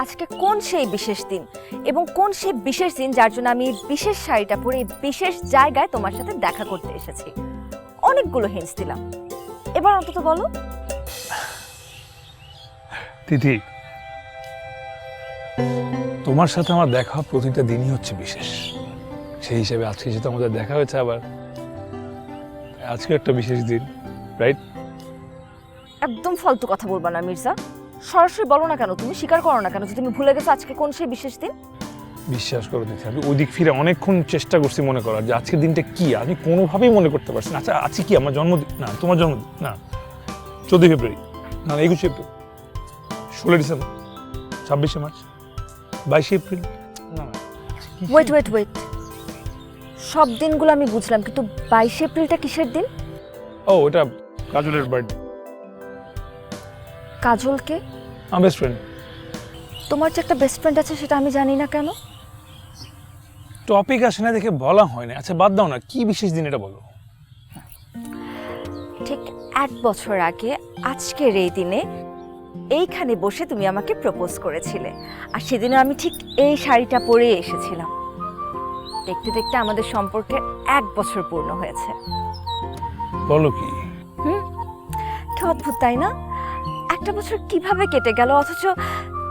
আজকে কোন সেই বিশেষ দিন এবং কোন সেই বিশেষ দিন যার জন্য আমি বিশেষ শাড়িটা পরে বিশেষ জায়গায় তোমার সাথে দেখা করতে এসেছি। অনেকগুলো হিন্টস দিলাম, এবার অন্তত বলো। তিথি, তোমার সাথে আমার দেখা প্রতিটা দিনই হচ্ছে বিশেষ। সেই হিসেবে আজকে যেহেতু আমাদের দেখা হয়েছে, আবার আজকে একটা বিশেষ দিন, রাইট? একদম ফালতু কথা বলবা না মির্জা, সরাসরি বলো না কেন, তুমি স্বীকার করো না কেন যে তুমি ভুলে গেছো আজকে কোন সেই বিশেষ দিন? বিশ্বাস করো দেখি, আমি ওই দিক ফিরে অনেকক্ষণ চেষ্টা করছি মনে করার যে আজকের দিনটা কি। আমি কোনোভাবেই মনে করতে পারছি না। আচ্ছা, আজকে কি আমার জন্মদিন? না, তোমার জন্মদিন না। 14 ফেব্রুয়ারি না, 21 এপ্রিল, 16 ডিসেম্বর, 26 মার্চ, 22 এপ্রিল। না, ওয়েট ওয়েট ওয়েট, সব দিনগুলো আমি বুঝলাম, কিন্তু 22 এপ্রিলটা কিসের দিন? ও, এটা কাজলের বার্থডে। কাজলকে? আমার বেস্ট ফ্রেন্ড। তোমার যে একটা বেস্ট ফ্রেন্ড আছে সেটা আমি জানি না কেন? টপিক আসে না দেখে বলা হয় না। আচ্ছা বাদ দাও না, কি বিশেষ দিন এটা বলো। ঠিক 1 বছর আগে আজকের এই দিনে এইখানে বসে তুমি আমাকে প্রপোজ করেছিলে, আর সেদিনে আমি ঠিক এই শাড়িটা পরে এসেছিলাম। দেখতে দেখতে আমাদের সম্পর্কে 1 বছর পূর্ণ হয়েছে। বলো কি? কি অদ্ভুত তাই না? 1 বছর কিভাবে কেটে গেল, অথচ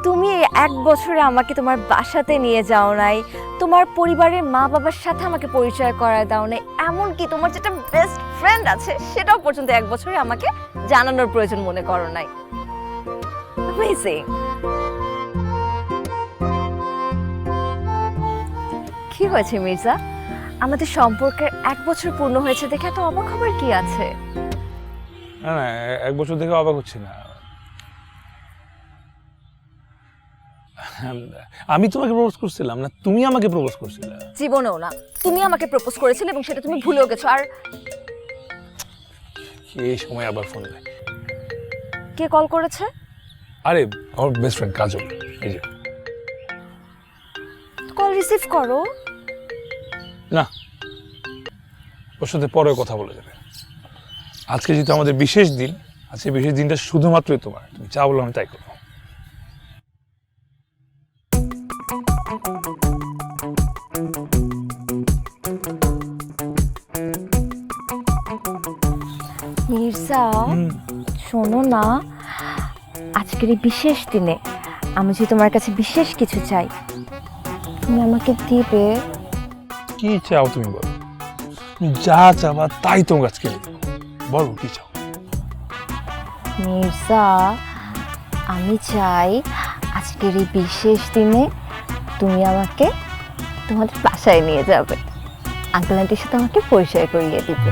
তুমি এই 1 বছরে আমাকে তোমার বাসাতে নিয়ে যাও নাই, তোমার পরিবারের মা বাবার সাথে আমাকে পরিচয় করায় দাও নাই, এমনকি তোমার যেটা বেস্ট ফ্রেন্ড আছে সেটাও পর্যন্ত 1 বছরে আমাকে জানানোর প্রয়োজন মনে করো নাই। অ্যামেজিং। কি হয়েছে মির্জা, আমাদের সম্পর্কের 1 বছর পূর্ণ হয়েছে দেখে এত অবাক হবার কি আছে? না না, 1 বছর দেখে অবাক হচ্ছি না। আমি তোমাকে প্রপোজ করছিলাম না, তুমি আমাকে প্রপোজ করছিলে? জীবনেও না, তুমি আমাকে প্রপোজ করেছিলে এবং সেটা তুমি ভুলেও গেছো। আর এই সময় আবার ফোন দেয়? কে কল করেছে? আরে আমার বেস্ট ফ্রেন্ড কাজল। এই যে কল রিসিভ করো। না, ওর সাথে পরে কথা বলে যাবে। আজকে যেহেতু আমাদের বিশেষ দিন, আজকে বিশেষ দিনটা শুধুমাত্রই তোমার, তুমি যা বললাম আমি তাই করবো। মির্জা শোনো না, আজকের এই বিশেষ দিনে আমি যে তোমার কাছে বিশেষ কিছু চাই, তুমি আমাকে দিবে? কি চাও তুমি বলো, তুমি যা চাবা তাই তোমার কাছে দেবো। বলো কি চাও? মির্জা, আমি চাই আজকের এই বিশেষ দিনে তুমি আমাকে তোমাদের বাসায় নিয়ে যাবে, আঙ্কেল আন্টির সাথে আমাকে পরিচয় করিয়ে দিবে।